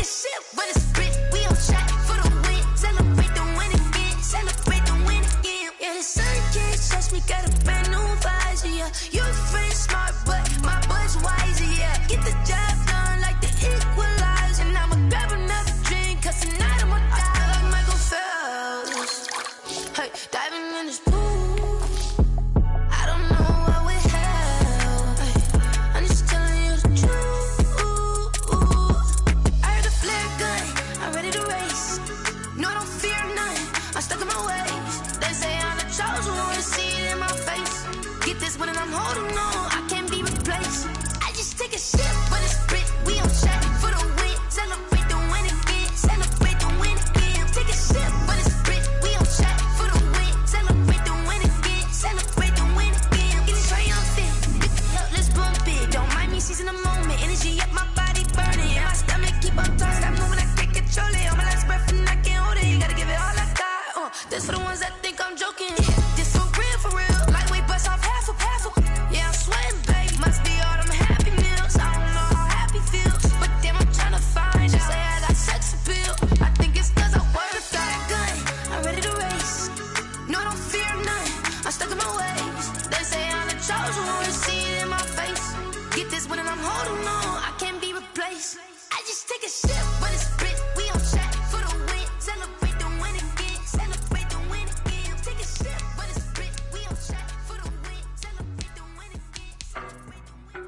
a sip, but it's spit. We on shot for the win. Celebrate the win again. Celebrate the win again. Yeah, the sun can't touch me. Got a brand new visor. Yeah, your friend smart, but my bud's wiser. Yeah, get the job done like the equalizer. And I'ma grab another drink, 'cause tonight I'ma die like Michael Phelps. Hey, diving in this pool. I don't know what we have. Hey, I'm just telling you the truth. I heard the flare gun. I'm ready to race. No, I don't fear none. I'm stuck in my ways. They say I'm the chosen one. See it in my face. Get this one and I'm holding on. I can't be replaced. I just take a sip, but it's spit. We on shot for the win. Celebrate the win again. Celebrate the win again. Take a sip, but it's spit. We on shot for the win. Celebrate the win again. Celebrate the win again. Get it triumphant. Let's bump it. Don't mind me seizing the moment. Energy up my body burning. And my stomach keep on turning. Stop moving, I can't control it. On my last breath and I can't hold it. You gotta give it all I got. This for the ones that think I'm joking. This for real, for real. Lightweight bust off half a. Yeah, I'm sweating, babe. Must be all them happy meals. I don't know how happy feels, but damn, I'm trying to find. They say I got sex appeal. I think it's 'cause I wear the fire gun. I'm ready to race. No, I don't fear none. I'm stuck in my ways. They say I'm the chosen one. See it in my face. Get this one and I'm holding on. I can't be replaced. I just take a sip, but it's spit. We on shot for the win. Celebrate the win again. Celebrate the win again. Take a sip, but it's spit. We on shot for the win. Celebrate the win again. Celebrate the win.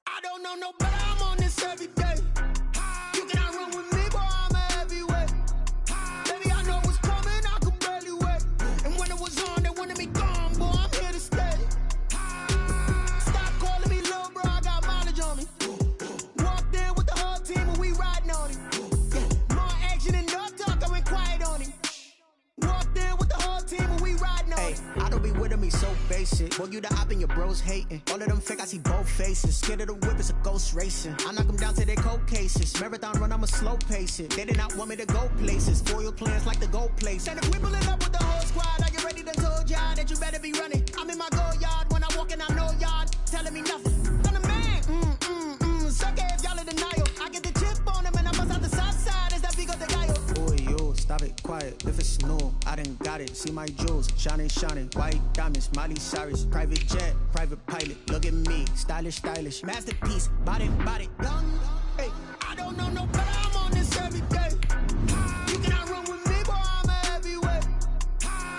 I don't know no better, I'm on this every day. You cannot run with me, boy, I'm a heavyweight. Baby, I know what's coming, I could barely wait. And when it was on, they wanted me gone, boy, I'm here to stay. Stop calling me little bro, I got mileage on me. Walked in with the whole team and we riding on him. More action and no talk, I went quiet on him. Walked in with the whole team and we riding on him. I don't be with me so basic. Boy, you the op and your bros hating. All of them fake, I see both faces. Scared of the whip, it's a ghost racing. I knock them down to their cold cases. Marathon run, I'ma slow pace it. They did not want me to go places. Foil plans like the gold place. And if we pulling up with the whole squad, I get ready to told y'all that you better be running. I'm in my go yard when I walk in, I know y'all telling me nothing. I'm the man, suck it if y'all in denial. I get the chip on him and I bust out the south side as that Vigo de Gallo. Boy, yo, stop it, quiet. If it's new, I done got it. See my jewels, shining, shining. White diamonds, Miley Cyrus. Private jet, private pilot. Look at me, stylish, stylish. Masterpiece, body, body, young. Hey, I don't know no better, I'm on this every day. You cannot run with me, boy, I'm a heavyweight.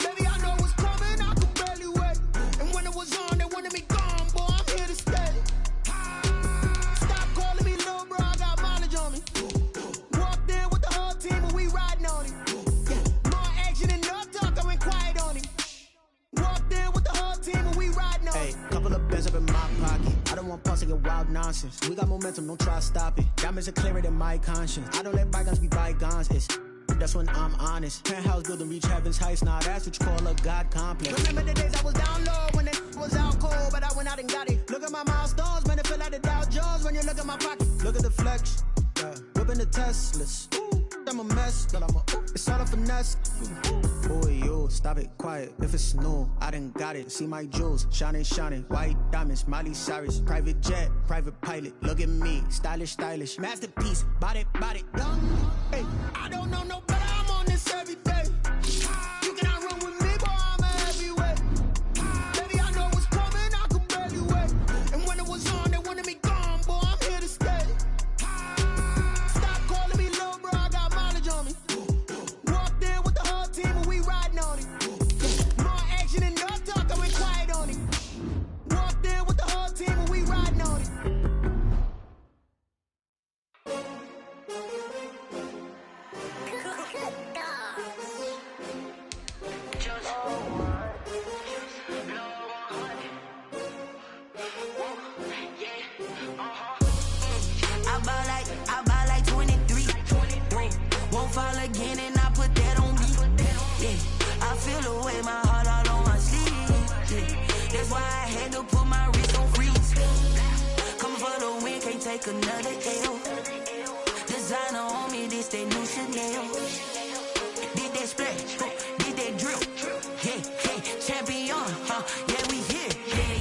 Baby, I know what's coming, I could barely wait. And when it was on, they wanted me gone, boy, I'm here to stay. Stop calling me little bro, I got mileage on me. Walked in with the whole team and we riding on him. More action and no talk, I went quiet on him. Walked in with the whole team and we riding on him. Hey, couple of bands up in my pocket. I don't want pulse to get wild nonsense. We got momentum, don't try to stop it. Diamonds are clearer than my conscience. I don't let bygones be bygones. It's that's when I'm honest. Penthouse building, reach heaven's heights. Nah, that's what you call a God complex. Remember the days I was down low when it was out cold, but I went out and got it. Look at my milestones, man, it feel like the Dow Jones when you look at my pocket. Look at the flex, yeah. Whipping the Teslas. I'm a mess, but it's all a finesse. Boy, yo, stop it, quiet. If it's new, I done got it. See my jewels, shining, shining. White diamonds, Miley Cyrus. Private jet, private pilot. Look at me, stylish, stylish. Masterpiece, body, body, young. Hey, I don't know no better, I'm on this every day. You cannot run with me, boy, I'm a heavyweight. Baby, I know what's coming, I could barely wait. And when it was on, they wanted me gone, boy, I'm here to stay. Stop calling me little bro, I got mileage on me. Walked in with the whole team and we riding on him. More action and no talk, I went quiet on him. Walked in with the whole team and we riding on him. I buy like 23. Won't fall again and I put that on me. Yeah, I feel the way, my heart all on my sleeve. Yeah, that's why I had to put my wrist on freeze. Coming for the win, can't take another L. Designer on me, this that new Chanel. Did that splash, did that drip. champion, yeah, we here.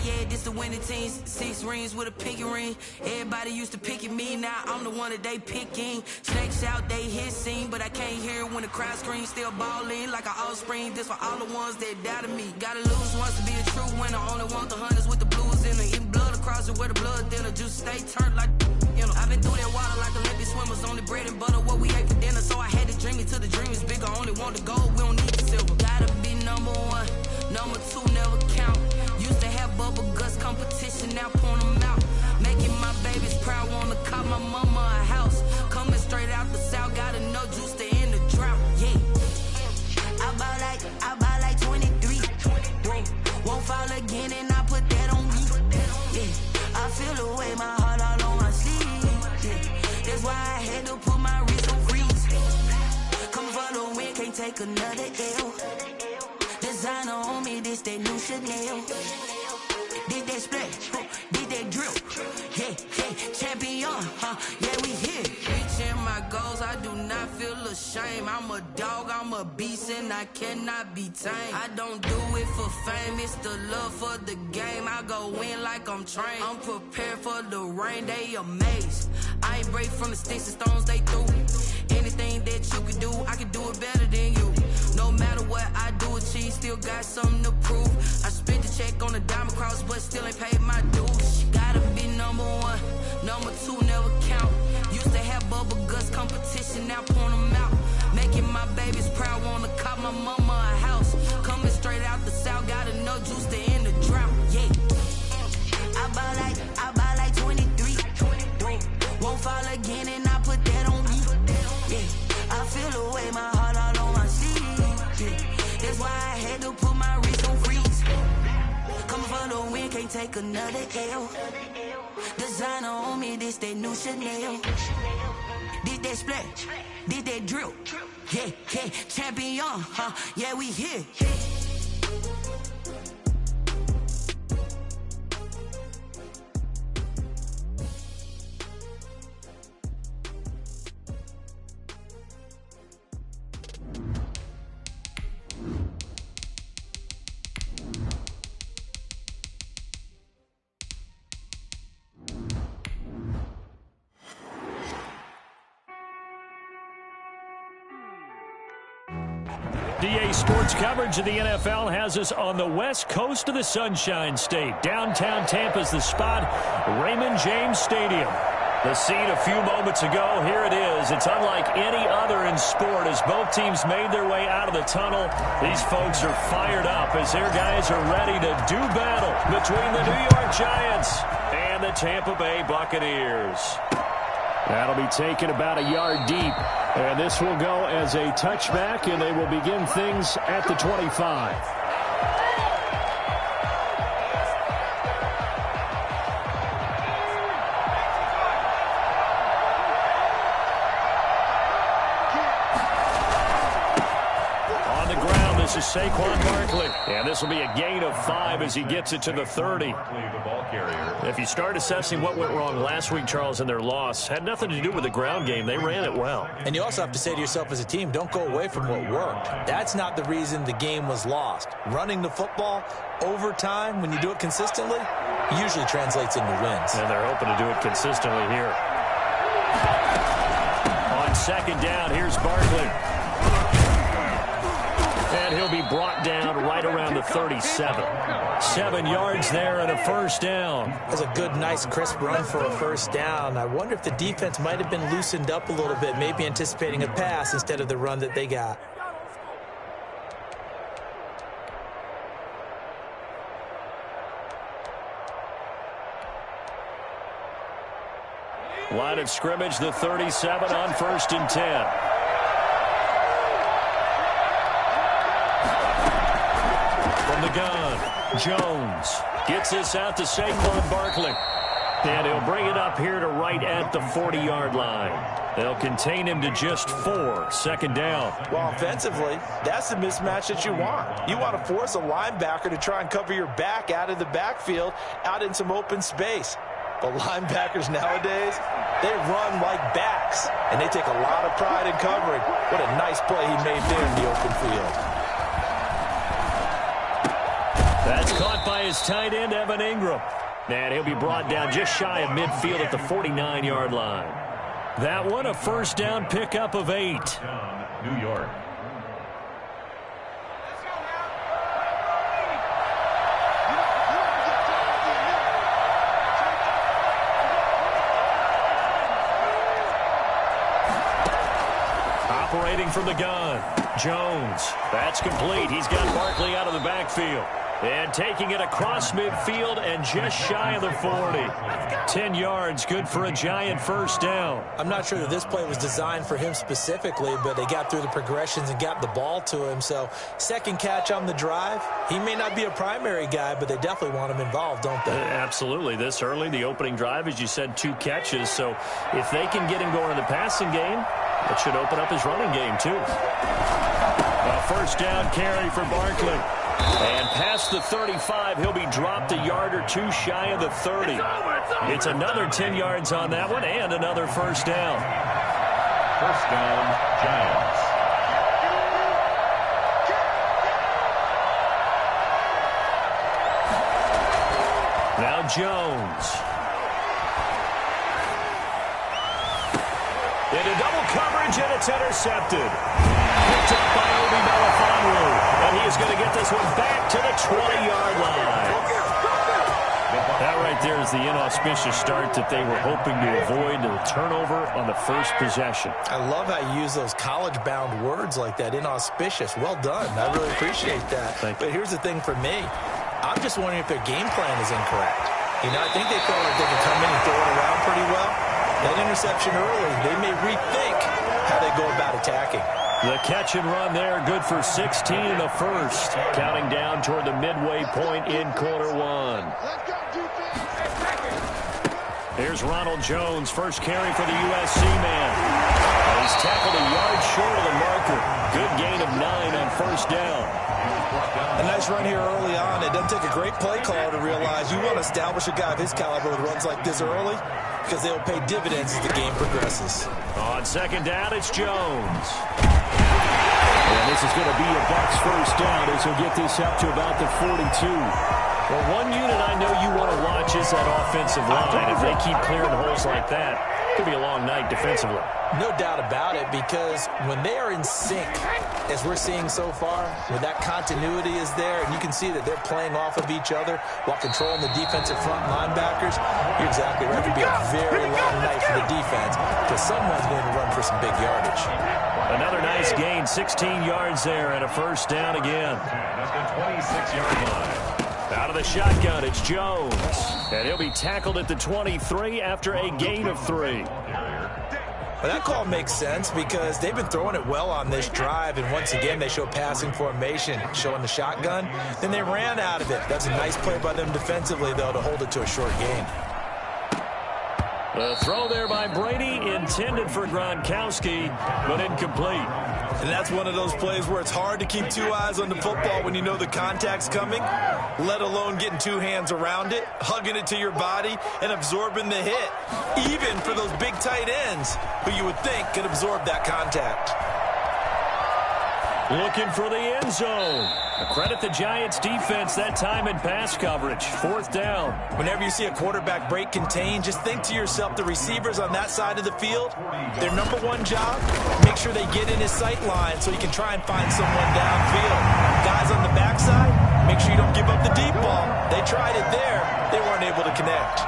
Yeah, this the winning team. 6 rings with a pinky ring. Everybody used to picking me, now I'm the one that they picking. Snakes out, they hissing, but I can't hear when the crowd screams. Still balling like an offspring. This for all the ones that doubted me. Gotta lose once to be a true winner. Only want the hunters with the blues in it. Eating blood across it where the blood dinner. Just stay turned like, you know. I've been through that water like Olympic swimmers. Only bread and butter, what we ate for dinner. So I had to dream it till the dream is bigger. Only want the gold, we don't need the silver. Gotta be number 1, number 2 never count. Used to have bubble guts competition, now point them out. Making my babies proud, wanna call my mama a house. Coming straight out the south, gotta know juice to end the drought. Yeah, I buy like 23. Whoa, won't fall again and I put that on me. Yeah, I feel the way, my heart all on my sleeve. Yeah, that's why I had to put my wrist on freeze. Coming for the win, can't take another L. Designer on me, this that new Chanel. Did that splash, did that drill. Yeah, champion, yeah, we here. Reaching my goals, I do not feel ashamed. I'm a dog, I'm a beast, and I cannot be tamed. I don't do it for fame, it's the love for the game. I go in like I'm trained. I'm prepared for the rain, they amazed. I ain't break from the sticks and stones they threw. Anything that you can do, I can do it better than you. No matter what I do, achieve, still got something to prove. I spent the check on the diamond cross, but still ain't paid my dues. Gotta be number 1, number 2 never count. Used to have bubble guts competition, now point them out. Making my babies proud, wanna call my mama a house. Coming straight out the south, gotta know juice to end the drought. Yeah, I buy like 23. Won't fall again and I put that on me. Yeah, I feel the way, my heart all on my sleeve. Yeah, that's why I had to put my wrist on freeze. Coming for the win, can't take another L. Designer on me, this that new Chanel. Did that splash, did that drill. Yeah, champion, yeah, we here. DA Sports coverage of the NFL has us on the west coast of the Sunshine State. Downtown Tampa's the spot, Raymond James Stadium. The scene a few moments ago, here it is. It's unlike any other in sport as both teams made their way out of the tunnel. These folks are fired up as their guys are ready to do battle between the New York Giants and the Tampa Bay Buccaneers. That'll be taken about a yard deep. And this will go as a touchback, and they will begin things at the 25. On the ground, this is Saquon Barkley. And this will be a gain of 5 as he gets it to the 30. If you start assessing what went wrong last week, Charles, in their loss, had nothing to do with the ground game. They ran it well. And you also have to say to yourself as a team, don't go away from what worked. That's not the reason the game was lost. Running the football over time, when you do it consistently, usually translates into wins. And they're hoping to do it consistently here. On second down, here's Barkley. And he'll be brought down right around the 37. 7 yards there and a first down. That's a good, nice, crisp run for a first down. I wonder if the defense might have been loosened up a little bit, maybe anticipating a pass instead of the run that they got. Line of scrimmage, the 37 on 1st and 10. From the gun, Jones gets this out to Saquon Barkley. And he'll bring it up here to right at the 40-yard line. They'll contain him to just 4, second down. Well, offensively, that's the mismatch that you want. You want to force a linebacker to try and cover your back out of the backfield, out in some open space. But linebackers nowadays, they run like backs, and they take a lot of pride in covering. What a nice play he made there in the open field. That's caught by his tight end, Evan Ingram. And he'll be brought down just shy of midfield at the 49-yard line. That one, a first down pickup of 8. New York. Operating from the gun, Jones. That's complete. He's got Barkley out of the backfield. And taking it across midfield and just shy of the 40. 10 yards, good for a Giant first down. I'm not sure that this play was designed for him specifically, but they got through the progressions and got the ball to him. So second catch on the drive. He may not be a primary guy, but they definitely want him involved, don't they? Absolutely. This early, the opening drive, as you said, 2 catches. So if they can get him going in the passing game, it should open up his running game, too. A first down carry for Barkley. And past the 35, he'll be dropped a yard or 2 shy of the 30. It's another 10 yards on that one and another first down. First down, Giants. Now Jones. Into double coverage, and it's intercepted. Picked up by Obi Melifonwu, and he is going to get this one back to the 20-yard line. That right there is the inauspicious start that they were hoping to avoid, the turnover on the first possession. I love how you use those college-bound words like that, inauspicious. Well done. I really appreciate that. But here's the thing for me. I'm just wondering if their game plan is incorrect. You know, I think they felt like they could come in and throw it around pretty well. That interception early, they may rethink how they go about attacking. The catch and run there, good for 16 in the first. Counting down toward the midway point in quarter 1. Here's Ronald Jones, first carry for the USC man. He's tackled a yard short of the marker. Good gain of 9 on first down. A nice run here early on. It doesn't take a great play caller to realize you want to establish a guy of his caliber with runs like this early, because they'll pay dividends as the game progresses. On second down, it's Jones. And this is going to be a Bucs first down as he'll get this up to about the 42. Well, one unit I know you want to watch is that offensive line. If they keep clearing holes like that, it could be a long night defensively. No doubt about it, because when they are in sync, as we're seeing so far, when that continuity is there, and you can see that they're playing off of each other while controlling the defensive front linebackers, you're exactly right. It could be a very long night for the defense, because someone's going to run for some big yardage. Another nice gain, 16 yards there, and a first down again. That's the 26-yard line. Out of the shotgun, it's Jones. And he'll be tackled at the 23 after a gain of 3. Well, that call makes sense because they've been throwing it well on this drive, and once again they show passing formation, showing the shotgun. Then they ran out of it. That's a nice play by them defensively, though, to hold it to a short gain. The throw there by Brady, intended for Gronkowski, but incomplete. And that's one of those plays where it's hard to keep 2 eyes on the football when you know the contact's coming, let alone getting 2 hands around it, hugging it to your body, and absorbing the hit, even for those big tight ends who you would think could absorb that contact. Looking for the end zone. Credit the Giants defense that time in pass coverage. Fourth down. Whenever you see a quarterback break contain, just think to yourself, the receivers on that side of the field, their number one job, make sure they get in his sight line so you can try and find someone downfield. Guys on the backside, make sure you don't give up the deep ball. They tried it there. They weren't able to connect.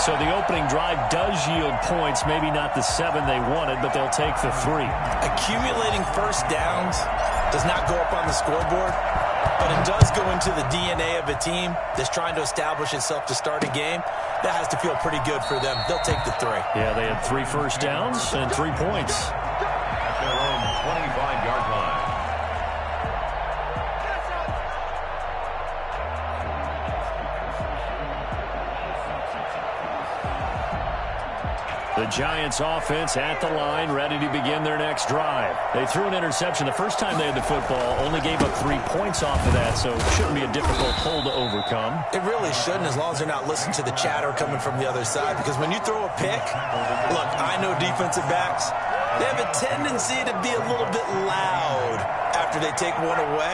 So the opening drive does yield points, maybe not the 7 they wanted, but they'll take the 3. Accumulating first downs does not go up on the scoreboard, but it does go into the DNA of a team that's trying to establish itself to start a game. That has to feel pretty good for them. They'll take the 3. Yeah, they had 3 first downs and 3 points. At their own 25-yard line. The Giants offense at the line, ready to begin their next drive. They threw an interception the first time they had the football, only gave up 3 points off of that, so it shouldn't be a difficult hole to overcome. It really shouldn't, as long as they're not listening to the chatter coming from the other side, because when you throw a pick, look, I know defensive backs, they have a tendency to be a little bit loud after they take one away.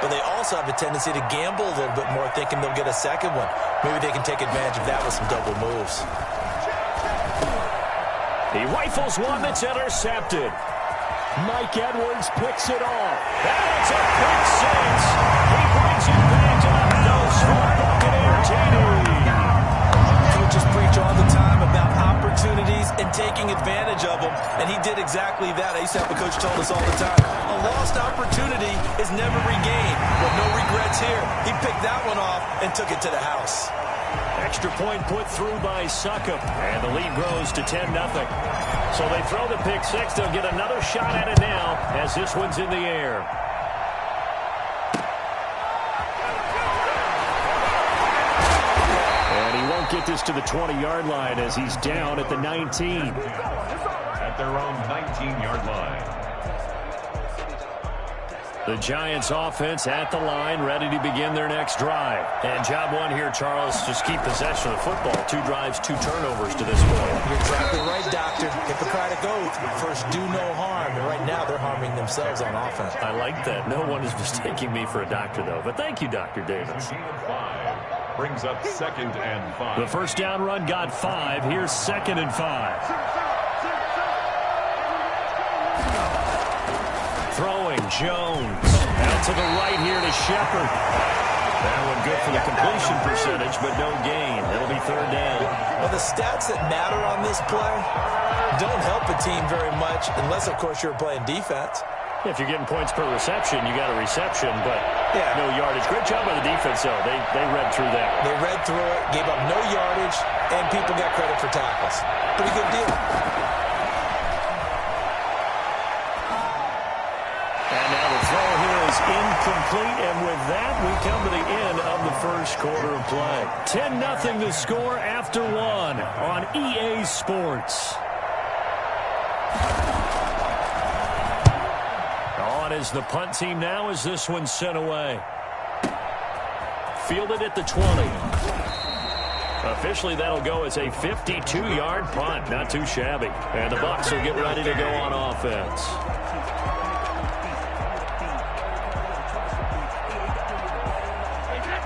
but they also have a tendency to gamble a little bit more, thinking they'll get a second one. Maybe they can take advantage of that with some double moves. He rifles one that's intercepted. Mike Edwards picks it off. And it's a pick six. He brings it back to the house for Buccaneer TD. Coaches preach all the time about opportunities and taking advantage of them, and he did exactly that. I used to have a coach told us all the time, a lost opportunity is never regained. Well, no regrets here. He picked that one off and took it to the house. Extra point put through by Succop, and the lead grows to 10-0. So they throw the pick six. They'll get another shot at it now as this one's in the air. And he won't get this to the 20-yard line as he's down at the 19. At their own 19-yard line. The Giants offense at the line, ready to begin their next drive. And job one here, Charles, just keep possession of the football. 2 drives, 2 turnovers to this point. You're exactly right, Doctor. Hippocratic oath. First, do no harm. And right now, they're harming themselves on offense. I like that. No one is mistaking me for a doctor, though. But thank you, Dr. Davis. Brings up 2nd and 5. The first down run got 5. Here's 2nd and 5. Throwing, Jones. Out to the right here to Shepard. That one good for the completion percentage, but no gain. It'll be 3rd down. Well, the stats that matter on this play don't help a team very much, unless, of course, you're playing defense. If you're getting points per reception, you got a reception, but no yardage. Great job by the defense, though. They read through that. They read through it, gave up no yardage, and people got credit for tackles. Pretty good deal. And now the throw here is incomplete, and with that, we come to the end of the first quarter of play. 10-0 the score after 1 on EA Sports. On is the punt team now as this one's sent away. Fielded at the 20. Officially, that'll go as a 52-yard punt. Not too shabby. And the Bucs will get ready to go on offense.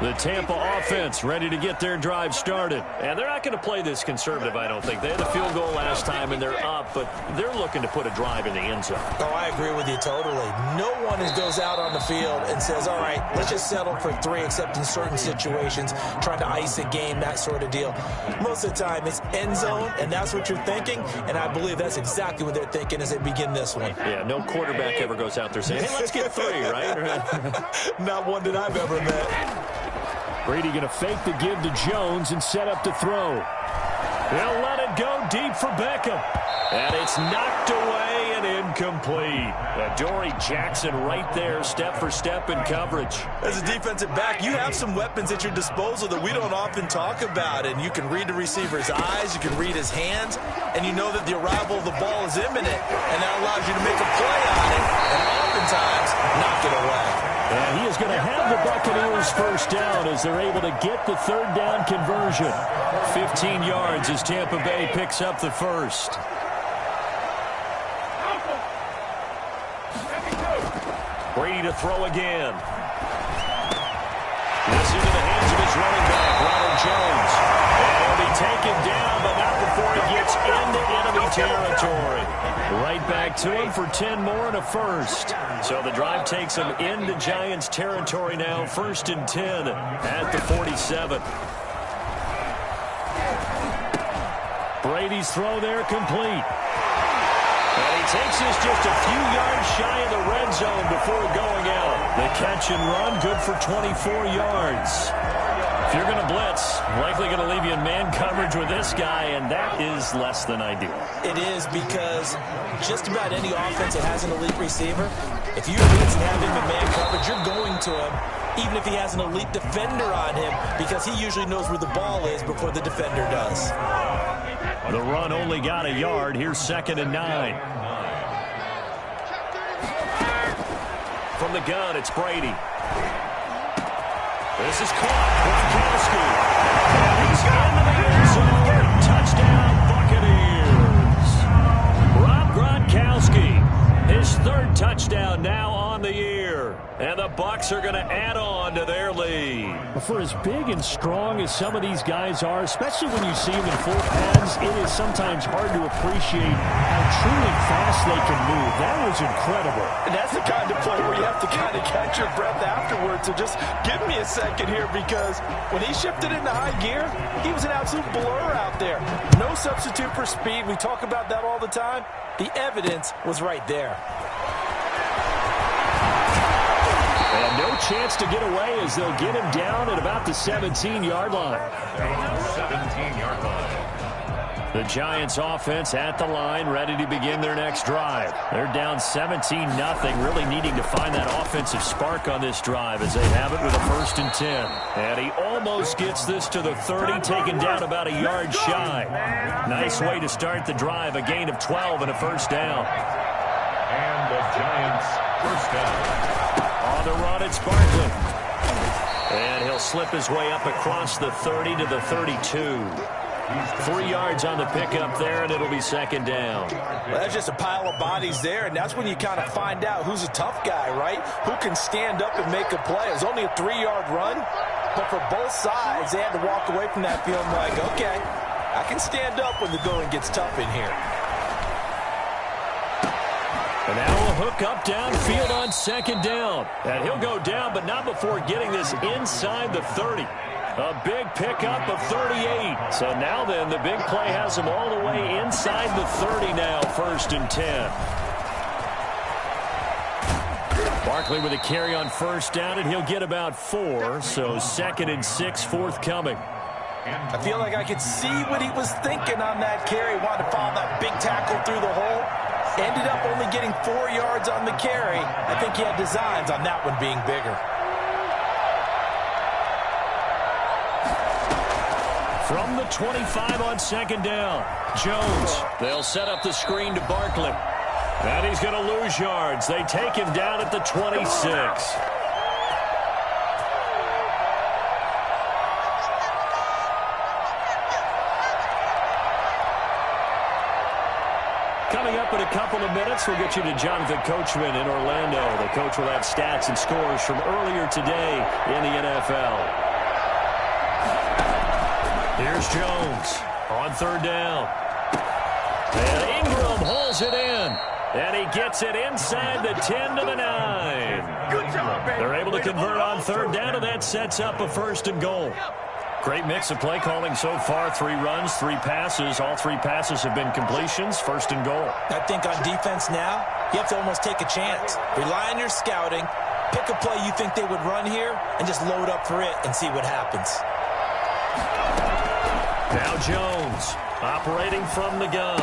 The Tampa offense ready to get their drive started. And they're not going to play this conservative, I don't think. They had a field goal last time, and they're up, but they're looking to put a drive in the end zone. Oh, I agree with you totally. No one goes out on the field and says, all right, let's just settle for 3, except in certain situations, trying to ice a game, that sort of deal. Most of the time, it's end zone, and that's what you're thinking, and I believe that's exactly what they're thinking as they begin this one. Yeah, no quarterback ever goes out there saying, hey, let's get 3, right? Not one that I've ever met. Brady going to fake the give to Jones and set up to throw. He'll let it go deep for Beckham. And it's knocked away and incomplete. Adoree Jackson right there, step for step in coverage. As a defensive back, you have some weapons at your disposal that we don't often talk about. And you can read the receiver's eyes, you can read his hands, and you know that the arrival of the ball is imminent. And that allows you to make a play on it and oftentimes knock it away. And he is going to have the Buccaneers first down as they're able to get the 3rd down conversion. 15 yards as Tampa Bay picks up the first. Brady to throw again. This into the hands of his running back, Ronald Jones. And he'll be taken down, but not before he gets into enemy territory. Right back to him for 10 more and a first. So the drive takes him into Giants territory now. 1st and 10 at the 47. Brady's throw there complete. And he takes this just a few yards shy of the red zone before going out. The catch and run, good for 24 yards. If you're going to blitz, likely going to leave you in man coverage with this guy, and that is less than ideal. It is, because just about any offense that has an elite receiver, if you blitz and have him in man coverage, you're going to him, even if he has an elite defender on him, because he usually knows where the ball is before the defender does. The run only got a yard. Here's 2nd and 9. From the gun, it's Brady. This is caught. Gronkowski. And he's into the end zone. Touchdown, Buccaneers. Rob Gronkowski. His his third touchdown now on the year. And the Bucs are going to add on to their lead. For as big and strong as some of these guys are, especially when you see them in full pads, it is sometimes hard to appreciate how truly fast they can move. That was incredible. And that's the kind of play where you have to kind of catch your breath afterwards. So just give me a second here, because when he shifted into high gear, he was an absolute blur out there. No substitute for speed. We talk about that all the time. The evidence was right there. And no chance to get away as they'll get him down at about the 17-yard line. 17-yard line. The Giants offense at the line, ready to begin their next drive. They're down 17-0, really needing to find that offensive spark on this drive as they have it with a 1st and 10. And he almost gets this to the 30, taken down about a yard shy. Nice way to start the drive, a gain of 12 and a 1st down. And the Giants 1st down. On the run, it's Barkley. And he'll slip his way up across the 30 to the 32. 3 yards on the pickup there, and it'll be 2nd down. Well, that's just a pile of bodies there, and that's when you kind of find out who's a tough guy, right? Who can stand up and make a play. It was only a 3-yard run, but for both sides, they had to walk away from that feeling like, okay, I can stand up when the going gets tough in here. And now a hook up downfield on 2nd down. And he'll go down, but not before getting this inside the 30. A big pickup of 38. So now then, the big play has him all the way inside the 30 now, 1st and 10. Barkley with a carry on 1st down, and he'll get about 4. So 2nd and 6 forthcoming. I feel like I could see what he was thinking on that carry. Wanted to follow that big tackle through the hole. Ended up only getting 4 yards on the carry. I think he had designs on that one being bigger. From the 25 on 2nd down, Jones. They'll set up the screen to Barkley. And he's going to lose yards. They take him down at the 26. Coming up in a couple of minutes, we'll get you to Jonathan Coachman in Orlando. The coach will have stats and scores from earlier today in the NFL. Here's Jones on 3rd down. And Ingram holds it in. And he gets it inside the 10 to the 9. Good job, baby. They're able to convert on 3rd down, and that sets up a 1st and goal. Great mix of play calling so far. 3 runs, 3 passes. All 3 passes have been completions. 1st and goal. I think on defense now, you have to almost take a chance. Rely on your scouting. Pick a play you think they would run here and just load up for it and see what happens. Now Jones operating from the gun.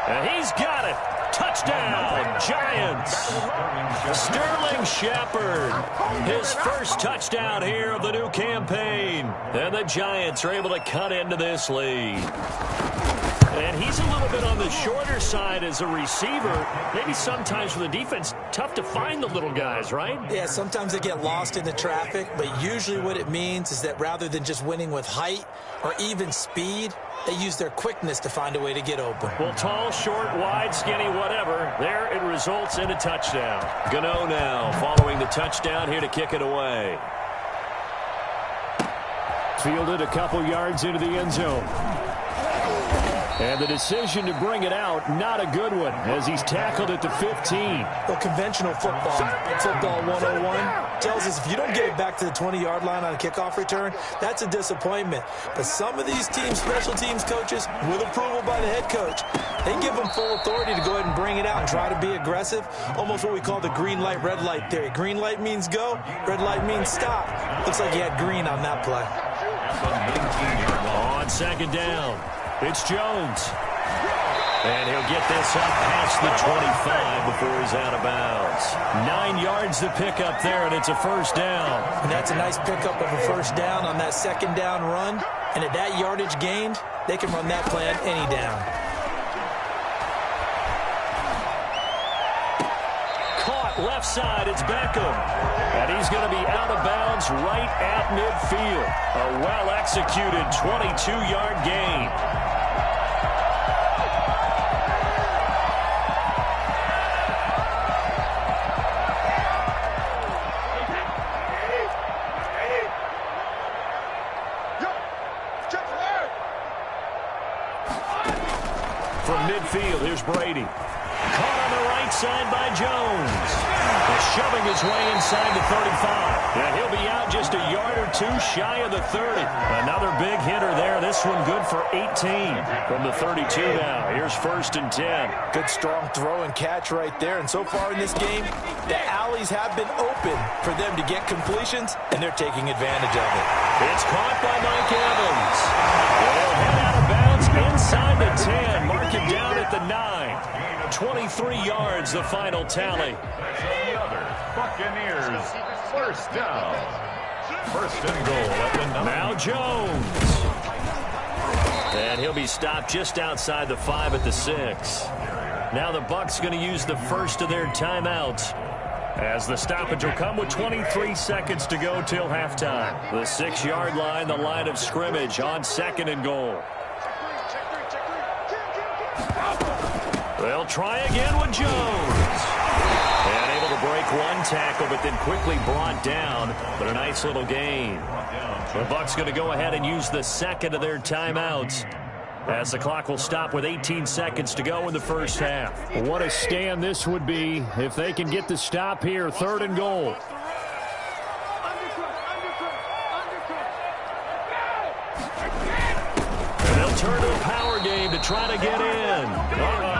And he's got it. Touchdown, Giants. Sterling Shepard, his first touchdown here of the new campaign. And the Giants are able to cut into this lead. And he's a little bit on the shorter side as a receiver. Maybe sometimes for the defense, tough to find the little guys, right? Yeah, sometimes they get lost in the traffic, but usually what it means is that rather than just winning with height or even speed, they use their quickness to find a way to get open. Well, tall, short, wide, skinny, whatever. There it results in a touchdown. Gano now following the touchdown here to kick it away. Fielded a couple yards into the end zone. And the decision to bring it out, not a good one, as he's tackled at the 15. Well, conventional football 101, tells us if you don't get it back to the 20-yard line on a kickoff return, that's a disappointment. But some of these teams, special teams coaches, with approval by the head coach, they give them full authority to go ahead and bring it out and try to be aggressive, almost what we call the green light, red light theory. Green light means go, red light means stop. Looks like he had green on that play. On 2nd down. It's Jones. And he'll get this up past the 25 before he's out of bounds. 9 yards to pick up there, and it's a 1st down. And that's a nice pickup of a 1st down on that 2nd down run. And at that yardage gained, they can run that play on any down. Caught left side, it's Beckham. And he's going to be out of bounds right at midfield. A well-executed 22-yard gain. midfield. Here's Brady. Caught on the right side by Jones. Shoving his way inside the 35. And he'll be out just a yard or two shy of the 30. Another big hitter there. This one good for 18 from the 32 now. Here's 1st and 10. Good strong throw and catch right there. And so far in this game, the alleys have been open for them to get completions, and they're taking advantage of it. It's caught by Mike Evans. They'll head out of bounds inside the 10. Mark him down at the 9. 23 yards, the final tally. Another Buccaneers first down. 1st and goal at the 9. Now Jones. And he'll be stopped just outside the 5 at the 6. Now the Bucs going to use the first of their timeouts, as the stoppage will come with 23 seconds to go till halftime. The 6-yard line, the line of scrimmage on 2nd and goal. They'll try again with Jones. And able to break one tackle, but then quickly brought down. But a nice little gain. The Bucs going to go ahead and use the 2nd of their timeouts, as the clock will stop with 18 seconds to go in the first half. What a stand this would be if they can get the stop here. 3rd and goal. And they'll turn to a power game to try to get in.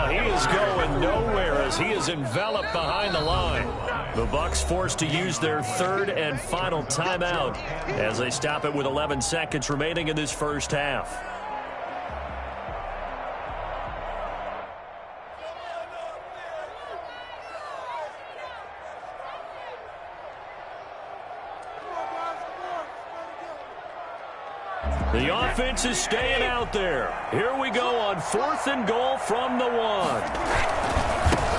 He is going nowhere as he is enveloped behind the line. The Bucs forced to use their 3rd and final timeout as they stop it with 11 seconds remaining in this first half. The offense is staying out there. Here we go on 4th and goal from the 1.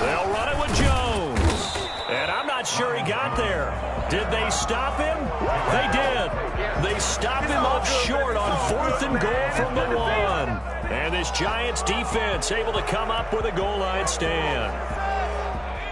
They'll run it with Jones. And I'm not sure he got there. Did they stop him? They did. They stop him up short on 4th and goal from the 1. And this Giants defense able to come up with a goal line stand.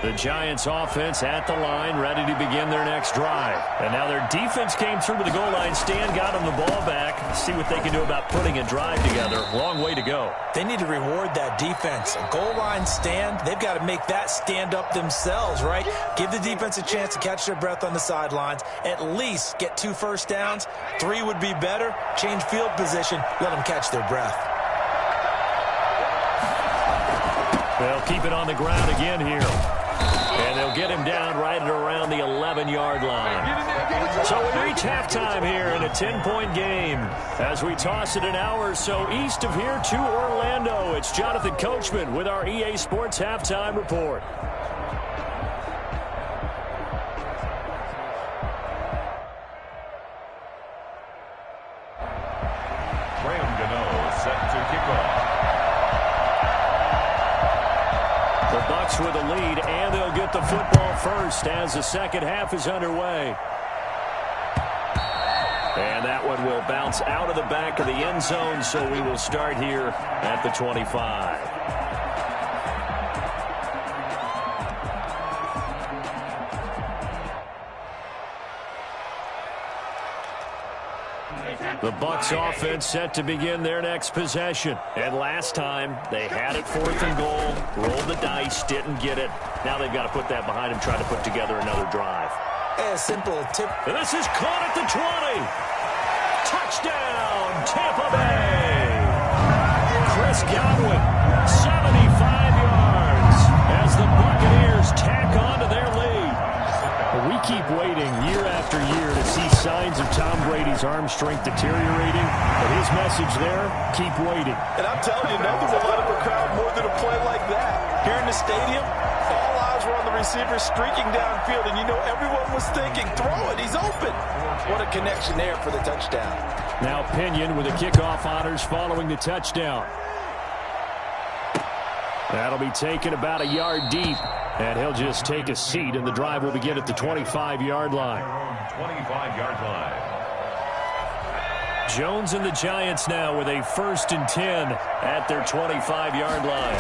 The Giants offense at the line, ready to begin their next drive. And now their defense came through with the goal line stand, got them the ball back. See what they can do about putting a drive together. Long way to go. They need to reward that defense. A goal line stand, they've got to make that stand up themselves, right? Give the defense a chance to catch their breath on the sidelines. At least get 2 first downs. 3 would be better. Change field position. Let them catch their breath. They'll keep it on the ground again here. And they'll get him down right at around the 11-yard line. So we reach halftime here in a 10-point game. As we toss it an hour or so east of here to Orlando, it's Jonathan Coachman with our EA Sports Halftime Report. With a lead, and they'll get the football first as the second half is underway. And that one will bounce out of the back of the end zone, so we will start here at the 25. The Bucs offense set to begin their next possession. And last time, they had it 4th and goal, rolled the dice, didn't get it. Now they've got to put that behind them, try to put together another drive. A simple tip. And this is caught at the 20. Touchdown, Tampa Bay. Chris Godwin, 75 yards as the Buccaneers tack on to their lead. We keep waiting year after year to see signs of Tom Brady's arm strength deteriorating, but his message there, keep waiting. And I'm telling you, nothing will light up a crowd more than a play like that. Here in the stadium, all eyes were on the receiver streaking downfield, and you know everyone was thinking, throw it, he's open. What a connection there for the touchdown. Now Pinion with the kickoff honors following the touchdown. That'll be taken about a yard deep. And he'll just take a seat, and the drive will begin at the 25-yard line. 25-yard line. Jones and the Giants now with a 1st and 10 at their 25-yard line.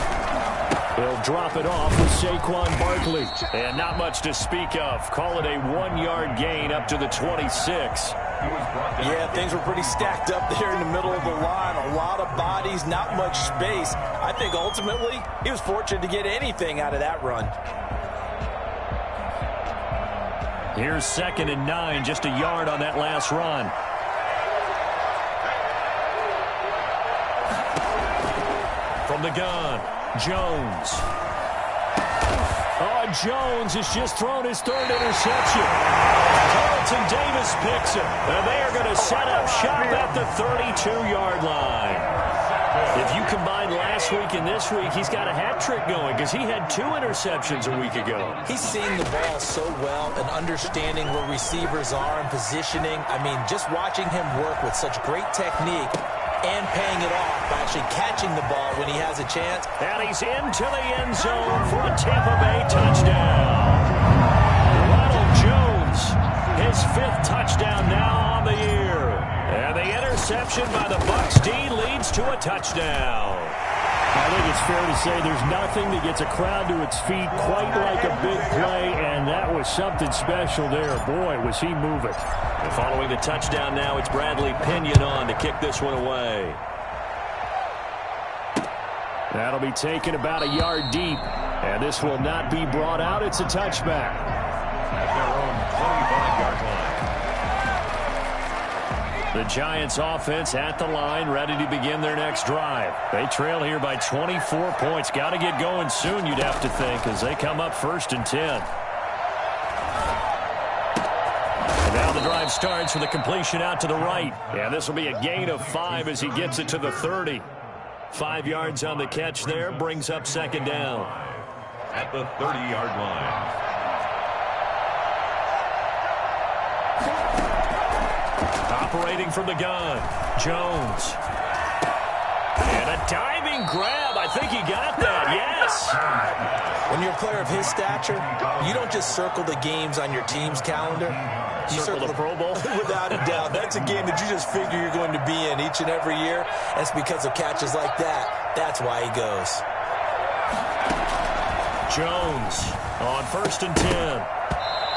They'll drop it off with Saquon Barkley. And not much to speak of. Call it a 1-yard gain up to the 26. Yeah, things were pretty stacked up there in the middle of the line. A lot of bodies, not much space. I think ultimately he was fortunate to get anything out of that run. Here's 2nd and 9, just a yard on that last run. From the gun, Jones. Oh, Jones has just thrown his 3rd interception. Carlton Davis picks it, and they are going to set up shop at the 32-yard line. If you combine last week and this week, he's got a hat trick going because he had 2 interceptions a week ago. He's seeing the ball so well and understanding where receivers are and positioning. I mean, just watching him work with such great technique and paying it off by actually catching the ball when he has a chance. And he's into the end zone for a Tampa Bay touchdown. Ronald Jones, his 5th touchdown now on the year. And the interception by the Bucs D leads to a touchdown. I think it's fair to say there's nothing that gets a crowd to its feet quite like a big play, and that was something special there. Boy, was he moving. And following the touchdown now, it's Bradley Pinion on to kick this one away. That'll be taken about a yard deep, and this will not be brought out. It's a touchback. At their own 25-yard line. The Giants offense at the line, ready to begin their next drive. They trail here by 24 points. Got to get going soon, you'd have to think, as they come up 1st and 10. And now the drive starts with a completion out to the right. Yeah, this will be a gain of 5 as he gets it to the 30. 5 yards on the catch there, brings up 2nd down. At the 30-yard line. Operating from the gun, Jones. And a diving grab. I think he got that, yes. When you're a player of his stature, you don't just circle the games on your team's calendar. You circle the Pro Bowl? Without a doubt. That's a game that you just figure you're going to be in each and every year. And it's because of catches like that. That's why he goes. Jones on 1st and 10.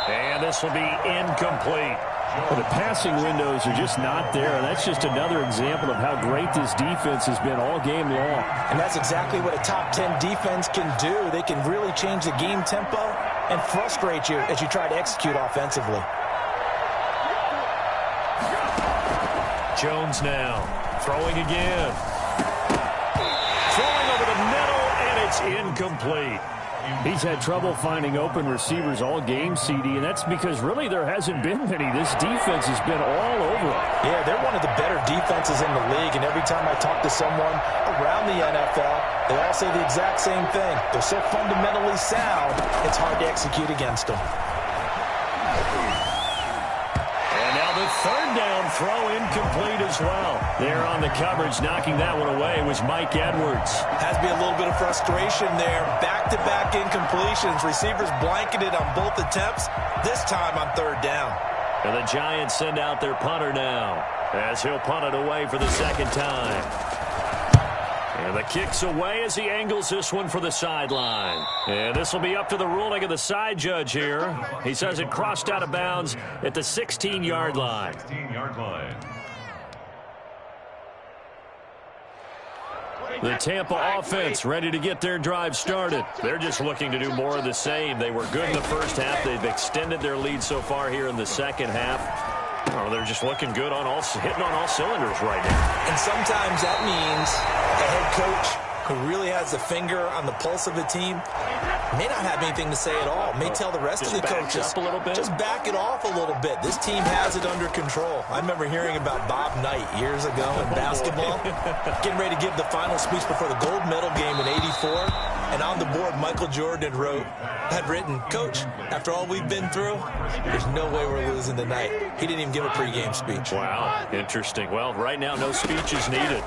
And this will be incomplete. Well, the passing windows are just not there, and that's just another example of how great this defense has been all game long. And that's exactly what a top 10 defense can do. They can really change the game tempo and frustrate you as you try to execute offensively. Jones now throwing again. Throwing over the middle, and it's incomplete. He's had trouble finding open receivers all game, CD, and that's because really there hasn't been many. This defense has been all over him. Yeah, they're one of the better defenses in the league, and every time I talk to someone around the NFL, they all say the exact same thing. They're so fundamentally sound, it's hard to execute against them. And now the 3rd down throw incomplete as well. There on the coverage, knocking that one away was Mike Edwards. Has to be a little bit of frustration there. Back-to-back incompletions. Receivers blanketed on both attempts, this time on 3rd down. And the Giants send out their punter now, as he'll punt it away for the 2nd time. And the kick's away as he angles this one for the sideline. And this will be up to the ruling of the side judge here. He says it crossed out of bounds at the 16-yard line. 16-yard line. The Tampa offense ready to get their drive started. They're just looking to do more of the same. They were good in the first half. They've extended their lead so far here in the second half. Oh, they're just looking good on hitting on all cylinders right now. And sometimes that means a head coach who really has a finger on the pulse of a team may not have anything to say at all. May tell the rest of the coaches, up a little bit. Just back it off a little bit. This team has it under control. I remember hearing about Bob Knight years ago in basketball, getting ready to give the final speech before the gold medal game in '84. And on the board, Michael Jordan had written, "Coach, after all we've been through, there's no way we're losing tonight." He didn't even give a pregame speech. Wow, interesting. Well, right now, no speech is needed.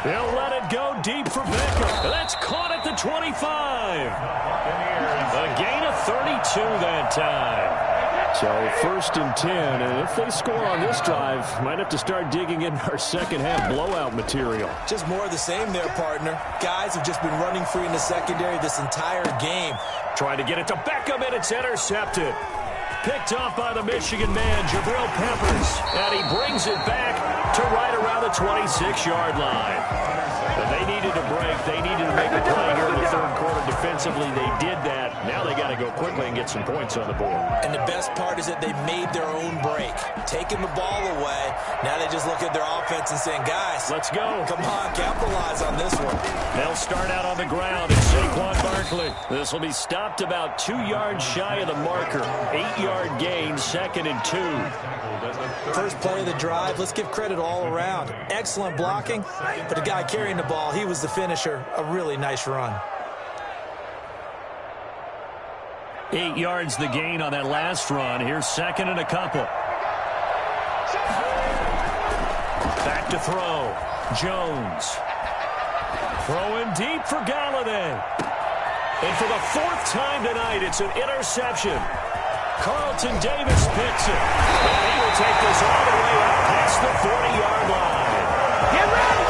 They'll let it go deep for Beckham. That's caught at the 25. A gain of 32 that time. So 1st and 10, and if they score on this drive, might have to start digging in our second half blowout material. Just more of the same there, partner. Guys have just been running free in the secondary this entire game. Trying to get it to Beckham, and it's intercepted. Picked off by the Michigan man, Jabril Peppers. And he brings it back to right around the 26-yard line. And they needed to break. They needed to make a play here in the third quarter. Defensively, they did that. Now they got to go quickly and get some points on the board. And the best part is that they made their own break. Taking the ball away. Now they just look at their offense and saying, guys, let's go. Come on, capitalize on this one. They'll start out on the ground. It's Saquon Barkley. This will be stopped about 2 yards shy of the marker. 8-yard gain, 2nd and 2. First play of the drive. Let's give credit all around. Excellent blocking, but the guy carrying the ball, he was the finisher. A really nice run. 8 yards the gain on that last run. Here's 2nd and a couple. Back to throw. Jones. Throwing deep for Galladay. And for the 4th time tonight, it's an interception. Carlton Davis picks it. And he will take this all the way up past the 40-yard line.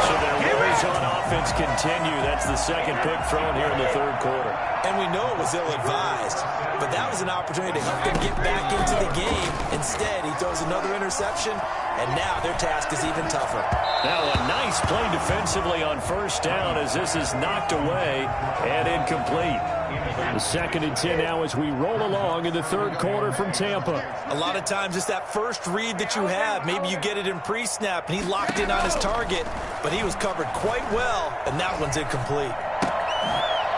So their woes on offense continue. That's the 2nd pick thrown here in the third quarter. And we know it was ill-advised, but that was an opportunity to help them get back into the game. Instead, he throws another interception, and now their task is even tougher. Now a nice play defensively on first down as this is knocked away and incomplete. The 2nd and 10 now as we roll along in the third quarter from Tampa. A lot of times it's that first read that you have. Maybe you get it in pre-snap, and he locked in on his target, but he was covered quite well, and that one's incomplete.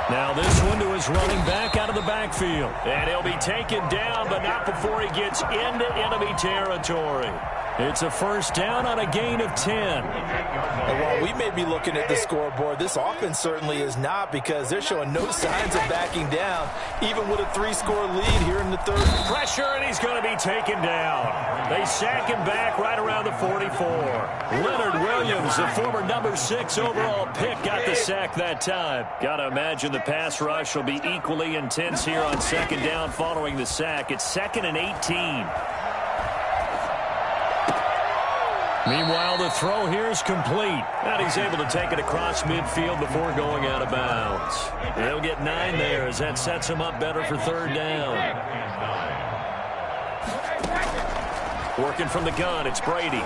Now this one to his running back out of the backfield. And he'll be taken down, but not before he gets into enemy territory. It's a first down on a gain of 10. And while we may be looking at the scoreboard, this offense certainly is not, because they're showing no signs of backing down, even with a 3-score lead here in the third. Pressure, and he's going to be taken down. They sack him back right around the 44. Leonard Williams, the former number 6 overall pick, got the sack that time. Got to imagine the pass rush will be equally intense here on 2nd down following the sack. It's 2nd and 18. Meanwhile, the throw here is complete. And he's able to take it across midfield before going out of bounds. They'll get 9 there as that sets him up better for 3rd down. Working from the gun, it's Brady.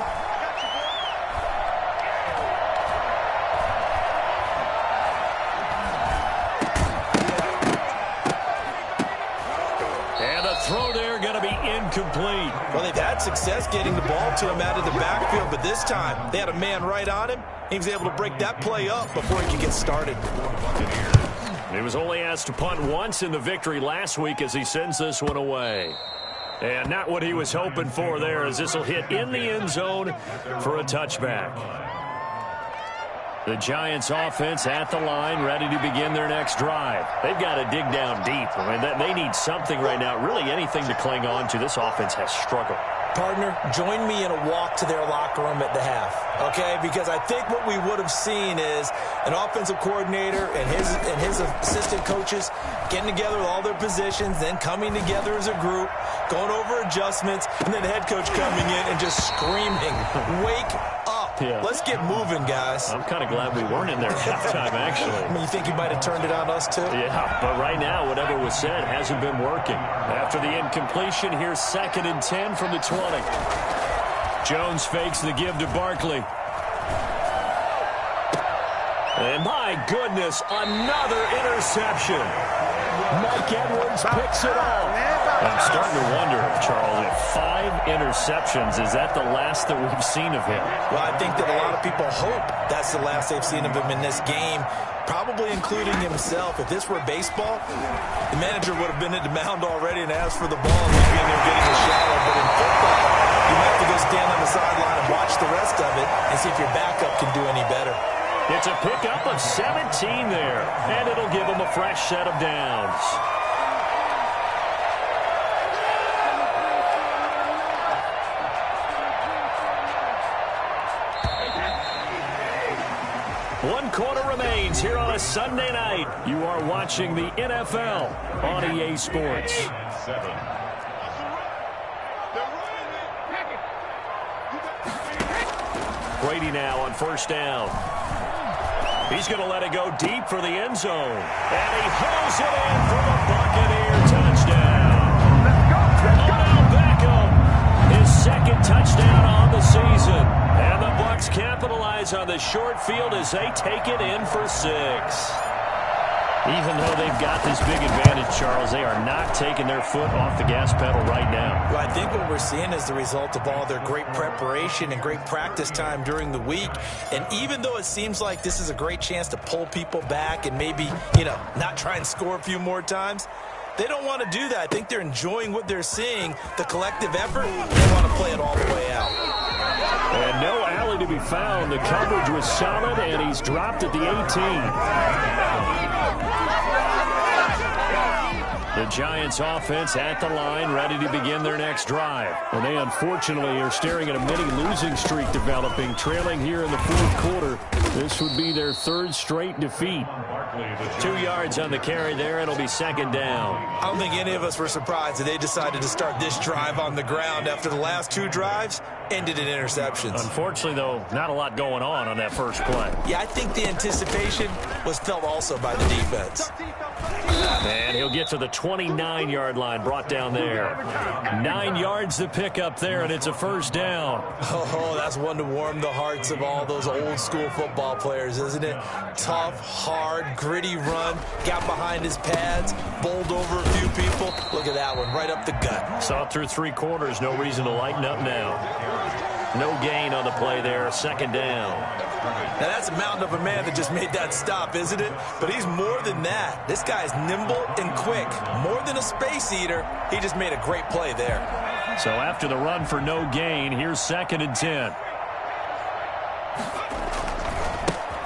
Throw there going to be incomplete. Well, they've had success getting the ball to him out of the backfield, but this time they had a man right on him. He was able to break that play up before he could get started. He was only asked to punt once in the victory last week as he sends this one away. And not what he was hoping for there, as this will hit in the end zone for a touchback. The Giants offense at the line, ready to begin their next drive. They've got to dig down deep. I mean, they need something right now, really anything to cling on to. This offense has struggled. Partner, join me in a walk to their locker room at the half, okay? Because I think what we would have seen is an offensive coordinator and his assistant coaches getting together with all their positions, then coming together as a group, going over adjustments, and then the head coach coming in and just screaming, "Wake up." Yeah. Let's get moving, guys. I'm kind of glad we weren't in there at halftime, actually. I mean, you think he might have turned it on us, too? Yeah, but right now, whatever was said hasn't been working. After the incompletion, here's 2nd and 10 from the 20. Jones fakes the give to Barkley. And my goodness, another interception. Mike Edwards picks it off. I'm starting to wonder, Charles, if 5 interceptions, is that the last that we've seen of him? Well, I think that a lot of people hope that's the last they've seen of him in this game, probably including himself. If this were baseball, the manager would have been at the mound already and asked for the ball and he'd be in there getting a shower. But in football, you have to go stand on the sideline and watch the rest of it and see if your backup can do any better. It's a pickup of 17 there, and it'll give them a fresh set of downs. One quarter remains here on a Sunday night. You are watching the NFL on EA Sports. Brady now on first down. He's going to let it go deep for the end zone. And he hauls it in for the Buccaneer touchdown. Let's go. guys on the short field as they take it in for 6. Even though they've got this big advantage, Charles, they are not taking their foot off the gas pedal right now. Well, I think what we're seeing is the result of all their great preparation and great practice time during the week. And even though it seems like this is a great chance to pull people back and maybe, not try and score a few more times, they don't want to do that. I think they're enjoying what they're seeing, the collective effort. They want to play it all the way out. And no alley to be found. The coverage was solid, and he's dropped at the 18. The Giants offense at the line, ready to begin their next drive. And they unfortunately are staring at a mini losing streak developing, trailing here in the fourth quarter. This would be their 3rd straight defeat. 2 yards on the carry there. It'll be 2nd down. I don't think any of us were surprised that they decided to start this drive on the ground after the last 2 drives ended in interceptions. Unfortunately, though, not a lot going on that first play. Yeah, I think the anticipation was felt also by the defense. And he'll get to the 29-yard line, brought down there. 9 yards to pick up there, and it's a 1st down. Oh, that's one to warm the hearts of all those old-school football players, isn't it? Tough, hard, gritty run, got behind his pads, bowled over a few people. Look at that one, right up the gut. Saw it through 3 quarters, no reason to lighten up now. No gain on the play there, 2nd down. Now, that's a mountain of a man that just made that stop, isn't it? But he's more than that. This guy's nimble and quick. More than a space eater, he just made a great play there. So after the run for no gain, here's 2nd and 10.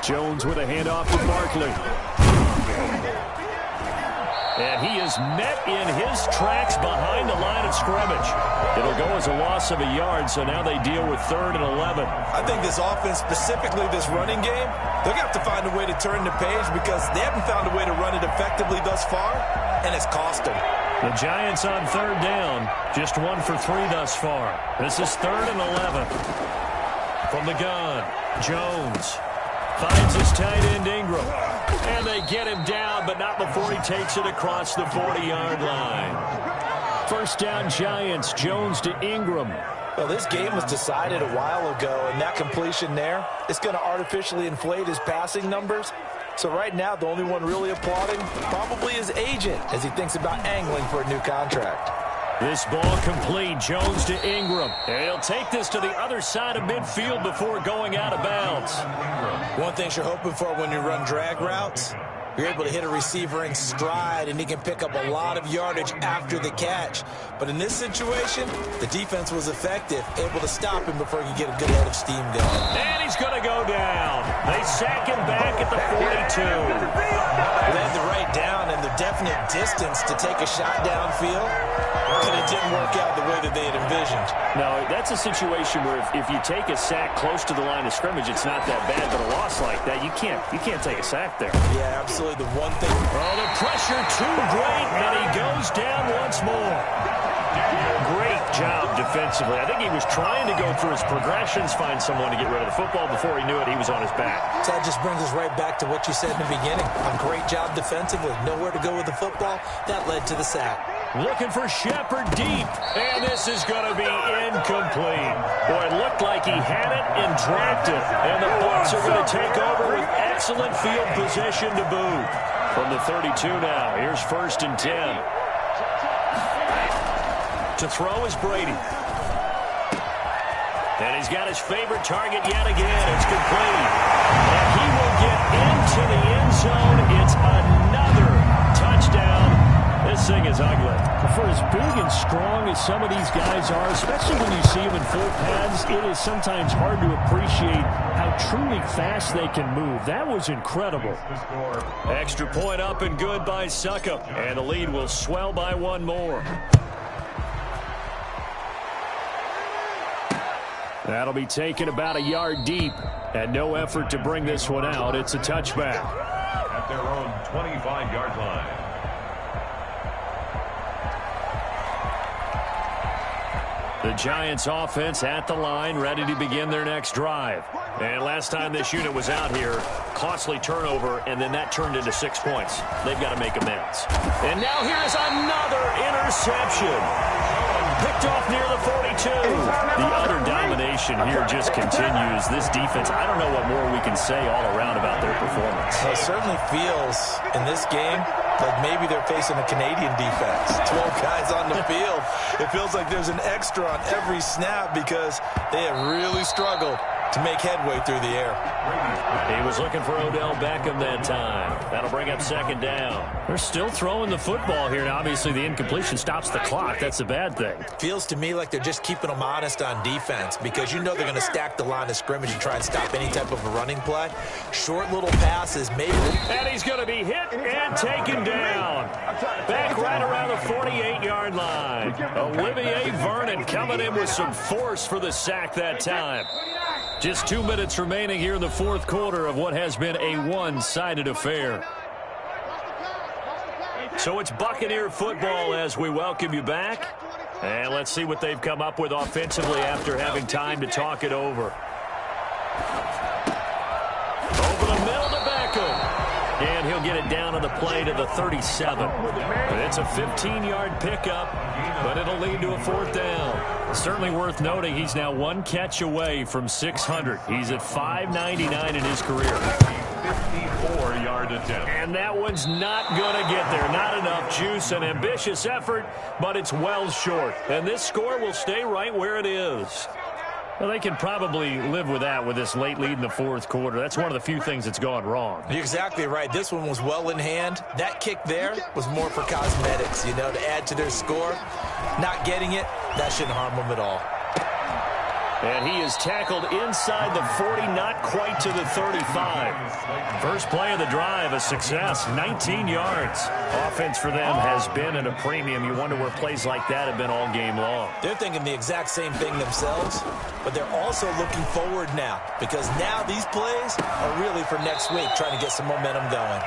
Jones with a handoff to Barkley. And he is met in his tracks behind the line of scrimmage. It'll go as a loss of a yard, so now they deal with 3rd and 11. I think this offense, specifically this running game, they're going to have to find a way to turn the page because they haven't found a way to run it effectively thus far, and it's cost them. The Giants on 3rd down, just 1 for 3 thus far. This is 3rd and 11. From the gun, Jones finds his tight end Ingram. And they get him down, but not before he takes it across the 40-yard line. 1st down Giants, Jones to Ingram. Well, this game was decided a while ago, and that completion there is going to artificially inflate his passing numbers. So right now, the only one really applauding probably his agent as he thinks about angling for a new contract. This ball complete, Jones to Ingram. And he'll take this to the other side of midfield before going out of bounds. One thing you're hoping for when you run drag routes, you're able to hit a receiver in stride, and he can pick up a lot of yardage after the catch. But in this situation, the defense was effective, able to stop him before he could get a good head of steam going. And he's going to go down. They sack him back at the 42. They had the right down and the definite distance to take a shot downfield, but it didn't work out the way that they had envisioned. No, that's a situation where if you take a sack close to the line of scrimmage, it's not that bad, but a loss like that, you can't take a sack there. Yeah, absolutely. The one thing. Oh, the pressure too great, and he goes down once more. Great job defensively. I think he was trying to go through his progressions, find someone to get rid of the football. Before he knew it, he was on his back. So that just brings us right back to what you said in the beginning. A great job defensively. Nowhere to go with the football. That led to the sack. Looking for Shepard deep, and this is going to be incomplete. Boy, it looked like he had it and dropped it, and the Bucs are going to take over with excellent field position to boot. From the 32 now, here's 1st and 10. To throw is Brady. And he's got his favorite target yet again. It's complete. And he will get into the end zone. It's another touchdown. This thing is ugly. For as big and strong as some of these guys are, especially when you see them in full pads, it is sometimes hard to appreciate how truly fast they can move. That was incredible. Extra point up and good by Succop. And the lead will swell by 1 more. That'll be taken about a yard deep, and no effort to bring this one out. It's a touchback. At their own 25-yard line. The Giants offense at the line, ready to begin their next drive. And last time this unit was out here, costly turnover, and then that turned into 6 points. They've got to make amends. And now here's another interception. Picked off near the 42. The utter domination domination here just continues. This defense, I don't know what more we can say all around about their performance. Well, it certainly feels in this game like maybe they're facing a Canadian defense. 12 guys on the field. It feels like there's an extra on every snap because they have really struggled to make headway through the air. He was looking for Odell Beckham that time. That'll bring up second down. They're still throwing the football here. Now, obviously, the incompletion stops the clock. That's a bad thing. Feels to me like they're just keeping them honest on defense because you know they're going to stack the line of scrimmage and try and stop any type of a running play. Short little passes, maybe. And he's going to be hit and taken down. Back right around the 48-yard line. Olivier Vernon coming in with some force for the sack that time. Just 2 minutes remaining here in the fourth quarter of what has been a one-sided affair. So it's Buccaneer football as we welcome you back. And let's see what they've come up with offensively after having time to talk it over. Over the middle to Beckham. And he'll get it down on the play to the 37. It's a 15-yard pickup, but it'll lead to a fourth down. Certainly worth noting he's now one catch away from 600. He's at 599 in his career. 54-yard attempt. And that one's not going to get there. Not enough juice. An ambitious effort, but it's well short. And this score will stay right where it is. Well, they can probably live with that with this late lead in the fourth quarter. That's one of the few things that's gone wrong. You're exactly right. This one was well in hand. That kick there was more for cosmetics, you know, to add to their score. Not getting it, that shouldn't harm them at all. And he is tackled inside the 40, not quite to the 35. First play of the drive, a success, 19 yards. Offense for them has been at a premium. You wonder where plays like that have been all game long. They're thinking the exact same thing themselves, but they're also looking forward now because now these plays are really for next week, trying to get some momentum going.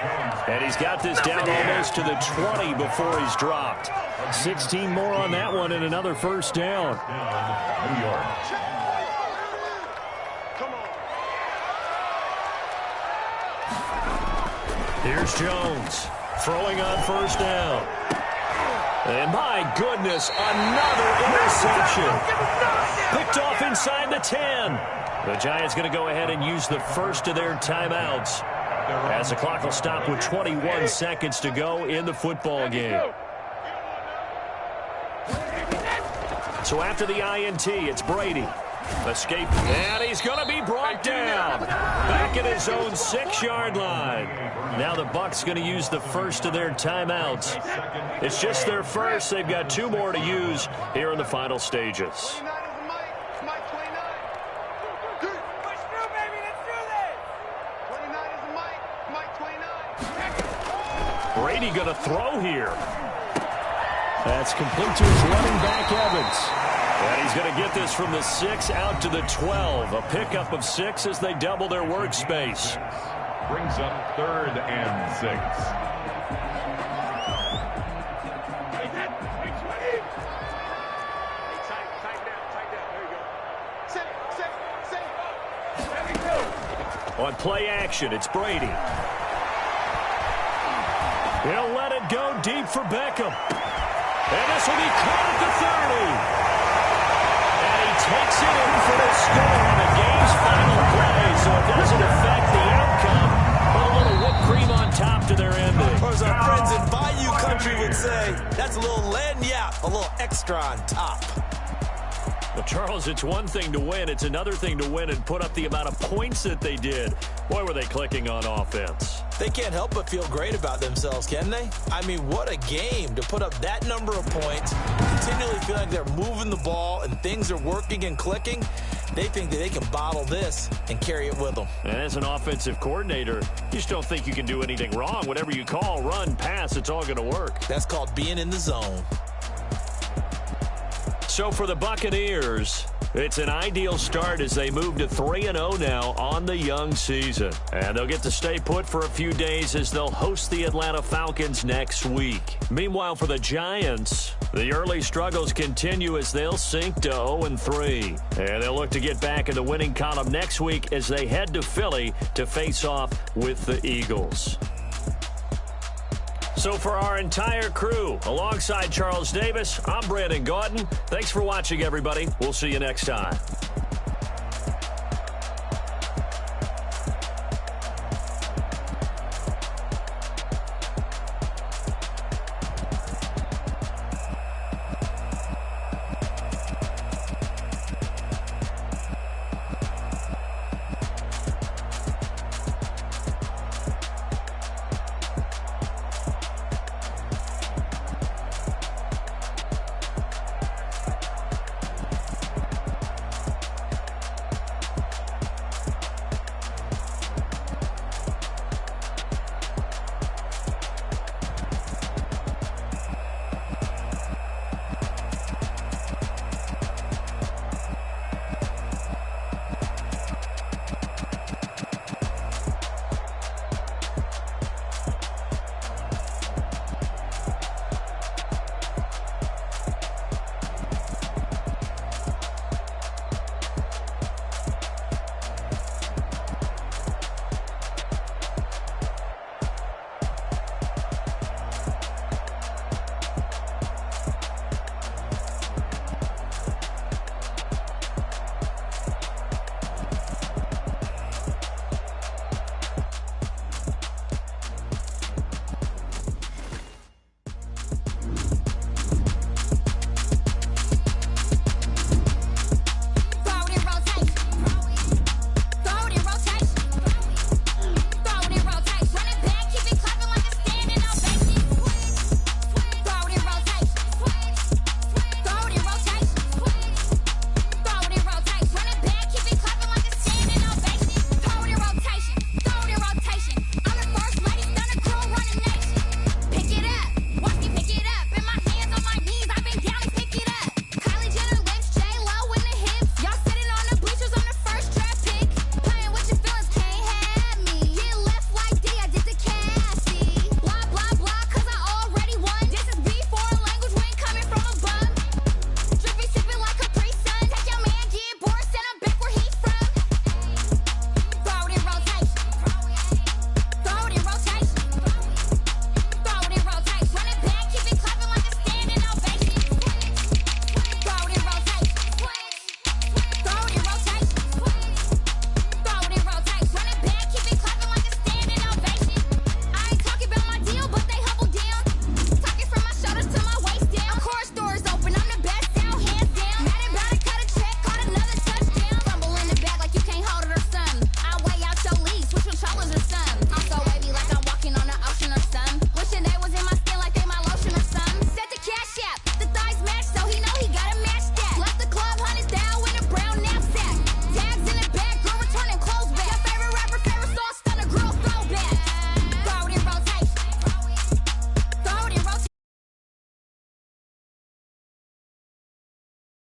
And he's got this down almost to the 20 before he's dropped. 16 more on that one and another first down. New York. Here's Jones throwing on first down. And my goodness, another interception. Picked off inside the 10. The Giants going to go ahead and use the first of their timeouts as the clock will stop with 21 seconds to go in the football game. So after the INT, it's Brady. Escape, and he's going to be brought down. Back at his own 6-yard line. Now the Bucs going to use the first of their timeouts. It's just their first. They've got 2 more to use here in the final stages. Brady going to throw here. That's complete to his running back, Evans. And he's going to get this from the 6 out to the 12. A pickup of 6 as they double their workspace. Brings up 3rd and 6. On play action, it's Brady. He'll let it go deep for Beckham. And this will be caught at the 30. And he takes it in for the score on the game's final play, so it doesn't affect the outcome. Put a little whipped cream on top to their ending. Or as our friends in Bayou Country would say, that's a little lagniappe, a little extra on top. Well, Charles, it's one thing to win. It's another thing to win and put up the amount of points that they did. Boy, were they clicking on offense. They can't help but feel great about themselves, can they? I mean, what a game to put up that number of points, continually feel like they're moving the ball and things are working and clicking. They think that they can bottle this and carry it with them. And as an offensive coordinator, you just don't think you can do anything wrong. Whatever you call, run, pass, it's all going to work. That's called being in the zone. So for the Buccaneers, it's an ideal start as they move to 3-0 now on the young season. And they'll get to stay put for a few days as they'll host the Atlanta Falcons next week. Meanwhile, for the Giants, the early struggles continue as they'll sink to 0-3. And they'll look to get back in the winning column next week as they head to Philly to face off with the Eagles. So for our entire crew, alongside Charles Davis, I'm Brandon Gaudin. Thanks for watching, everybody. We'll see you next time.